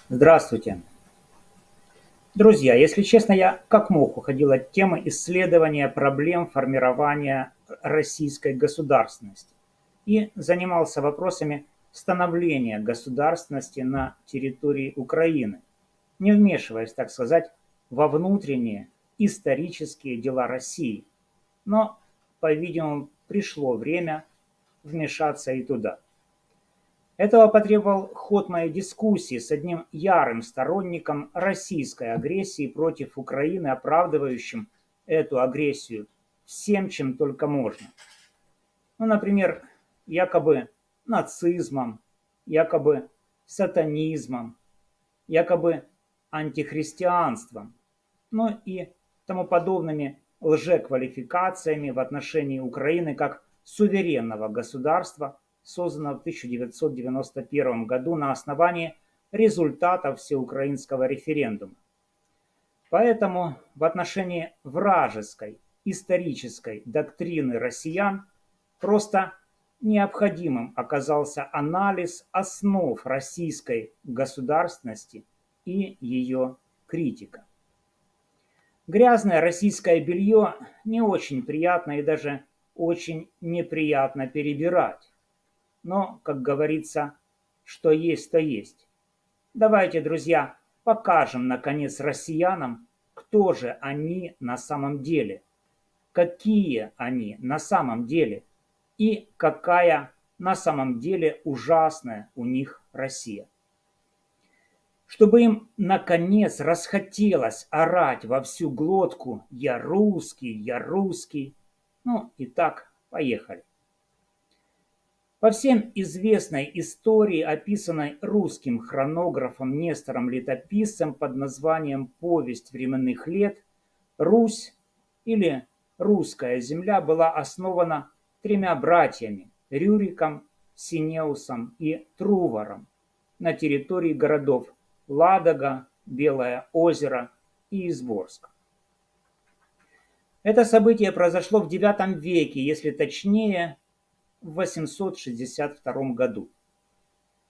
Здравствуйте. Друзья, если честно, я как мог уходил от темы исследования проблем формирования российской государственности и занимался вопросами становления государственности на территории Украины, не вмешиваясь, так сказать, во внутренние исторические дела России. Но, по-видимому, пришло время вмешаться и туда. Этого потребовал ход моей дискуссии с одним ярым сторонником российской агрессии против Украины, оправдывающим эту агрессию всем, чем только можно. Ну, например, якобы нацизмом, якобы сатанизмом, якобы антихристианством, ну и тому подобными лжеквалификациями в отношении Украины как суверенного государства, созданного в 1991 году на основании результатов всеукраинского референдума. Поэтому в отношении вражеской исторической доктрины россиян просто необходимым оказался анализ основ российской государственности и ее критика. Грязное российское белье не очень приятно и даже очень неприятно перебирать. Но, как говорится, что есть, то есть. Давайте, друзья, покажем, наконец, россиянам, кто же они на самом деле, какие они на самом деле и какая на самом деле ужасная у них Россия. Чтобы им, наконец, расхотелось орать во всю глотку «Я русский, я русский». Ну, и так, поехали. По всем известной истории, описанной русским хронографом Нестором Летописцем под названием «Повесть временных лет», Русь или русская земля была основана тремя братьями – Рюриком, Синеусом и Труваром на территории городов Ладога, Белое озеро и Изборск. Это событие произошло в IX веке, если точнее, в 862 году.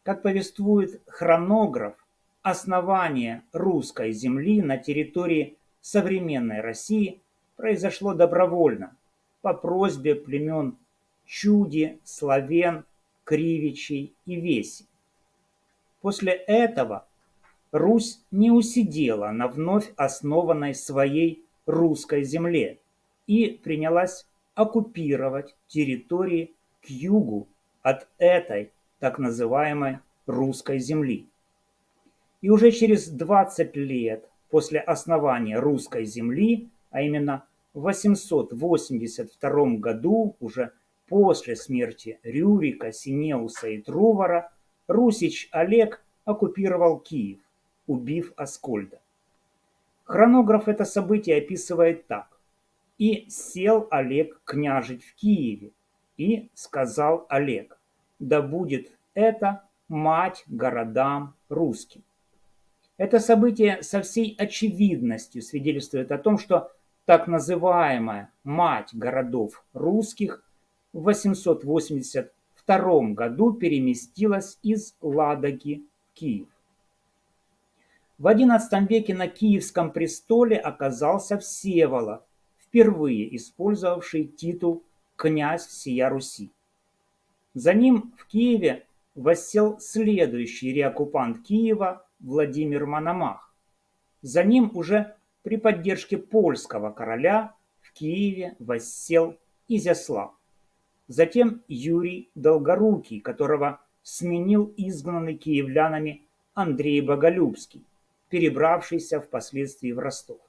Как повествует хронограф, основание русской земли на территории современной России произошло добровольно, по просьбе племен Чуди, Славян, Кривичей и Веси. После этого Русь не усидела на вновь основанной своей русской земле и принялась оккупировать территории к югу от этой так называемой русской земли. И уже через 20 лет после основания русской земли, а именно в 882 году, уже после смерти Рюрика, Синеуса и Трувара, Русич Олег оккупировал Киев, убив Аскольда. Хронограф это событие описывает так. «И сел Олег княжить в Киеве, и сказал Олег, да будет это мать городам русским». Это событие со всей очевидностью свидетельствует о том, что так называемая мать городов русских в 882 году переместилась из Ладоги в Киев. В XI веке на Киевском престоле оказался Всеволод, впервые использовавший титул «князь всея Руси». За ним в Киеве воссел следующий реоккупант Киева Владимир Мономах. За ним уже при поддержке польского короля в Киеве воссел Изяслав. Затем Юрий Долгорукий, которого сменил изгнанный киевлянами Андрей Боголюбский, перебравшийся впоследствии в Ростов.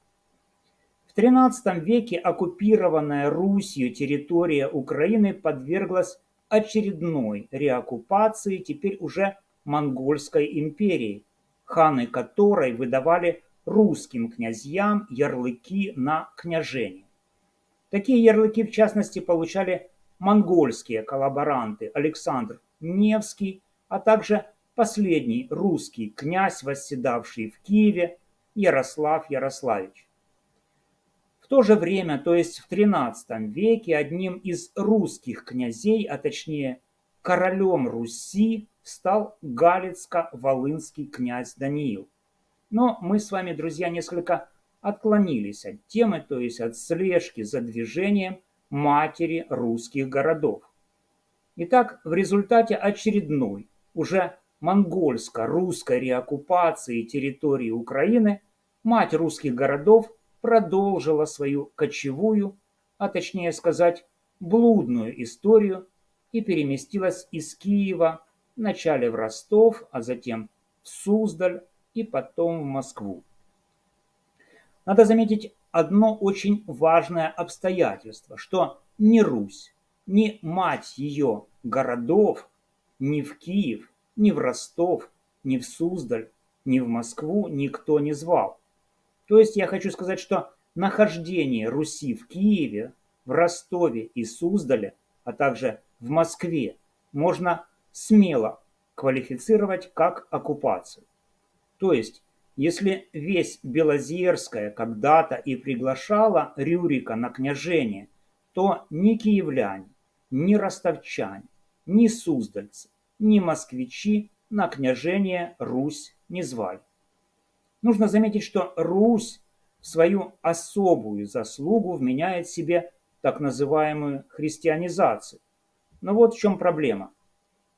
В XIII веке оккупированная Русью территория Украины подверглась очередной реоккупации теперь уже Монгольской империей, ханы которой выдавали русским князьям ярлыки на княжение. Такие ярлыки, в частности, получали монгольские коллаборанты Александр Невский, а также последний русский князь, восседавший в Киеве, Ярослав Ярославич. В то же время, то есть в XIII веке, одним из русских князей, а точнее королем Руси стал Галицко-Волынский князь Даниил. Но мы с вами, друзья, несколько отклонились от темы, то есть от слежки за движением матери русских городов. Итак, в результате очередной, уже монгольско-русской реоккупации территории Украины, мать русских городов продолжила свою кочевую, а точнее сказать, блудную историю и переместилась из Киева вначале в Ростов, а затем в Суздаль и потом в Москву. Надо заметить одно очень важное обстоятельство, что ни Русь, ни мать ее городов ни в Киев, ни в Ростов, ни в Суздаль, ни в Москву никто не звал. То есть я хочу сказать, что нахождение Руси в Киеве, в Ростове и Суздале, а также в Москве можно смело квалифицировать как оккупацию. То есть, если весть Белозерская когда-то и приглашала Рюрика на княжение, то ни киевляне, ни ростовчане, ни суздальцы, ни москвичи на княжение Русь не звали. Нужно заметить, что Русь в свою особую заслугу вменяет себе так называемую христианизацию. Но вот в чем проблема.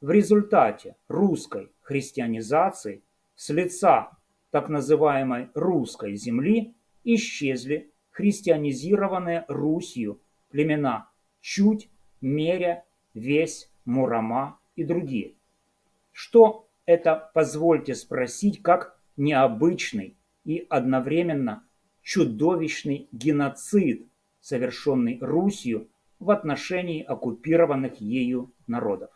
В результате русской христианизации с лица так называемой русской земли исчезли христианизированные Русью племена Чуть, Меря, Весь, Мурама и другие. Что это, позвольте спросить, как необычный и одновременно чудовищный геноцид, совершенный Русью в отношении оккупированных ею народов.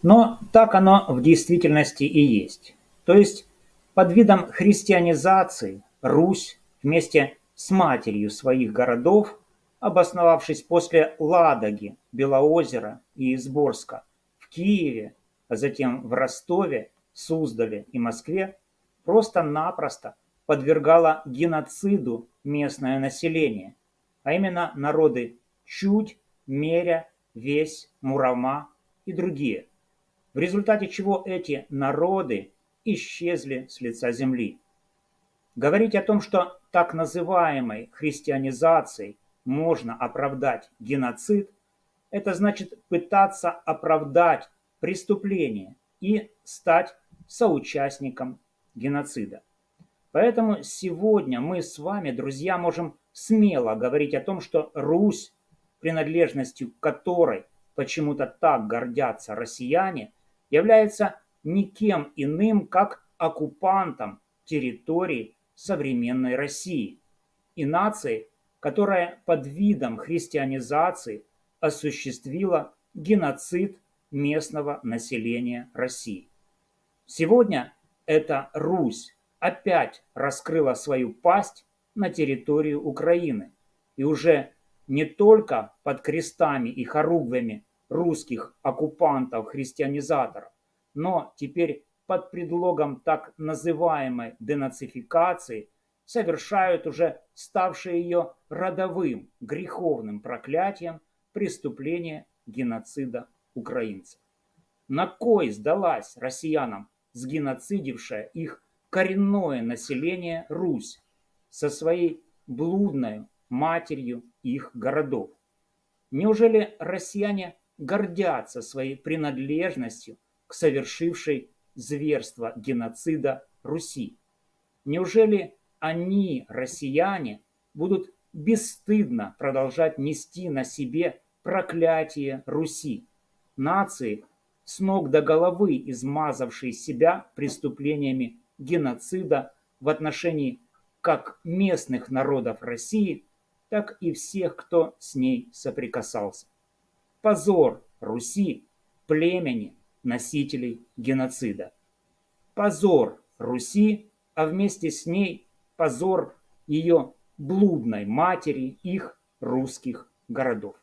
Но так оно в действительности и есть. То есть под видом христианизации Русь вместе с матерью своих городов, обосновавшись после Ладоги, Белоозера и Изборска в Киеве, а затем в Ростове, Суздале и Москве, просто-напросто подвергала геноциду местное население, а именно народы Чуть, Меря, Весь, Мурама и другие, в результате чего эти народы исчезли с лица земли. Говорить о том, что так называемой христианизацией можно оправдать геноцид, это значит пытаться оправдать преступление и стать соучастником геноцида. Поэтому сегодня мы с вами, друзья, можем смело говорить о том, что Русь, принадлежностью к которой почему-то так гордятся россияне, является никем иным, как оккупантом территории современной России и нации, которая под видом христианизации осуществила геноцид местного населения России. Сегодня эта Русь опять раскрыла свою пасть на территорию Украины и уже не только под крестами и хоругвями русских оккупантов-христианизаторов, но теперь под предлогом так называемой денацификации совершают уже ставшее ее родовым греховным проклятием преступление геноцида украинцев. На кой сдалась россиянам сгеноцидившая их коренное население Русь со своей блудной матерью их городов? Неужели россияне гордятся своей принадлежностью к совершившей зверство геноцида Руси? Неужели они, россияне, будут бесстыдно продолжать нести на себе проклятие Руси, нации, с ног до головы измазавшей себя преступлениями геноцида в отношении как местных народов России, так и всех, кто с ней соприкасался? Позор Руси, племени носителей геноцида. Позор Руси, а вместе с ней позор ее блудной матери, их русских городов.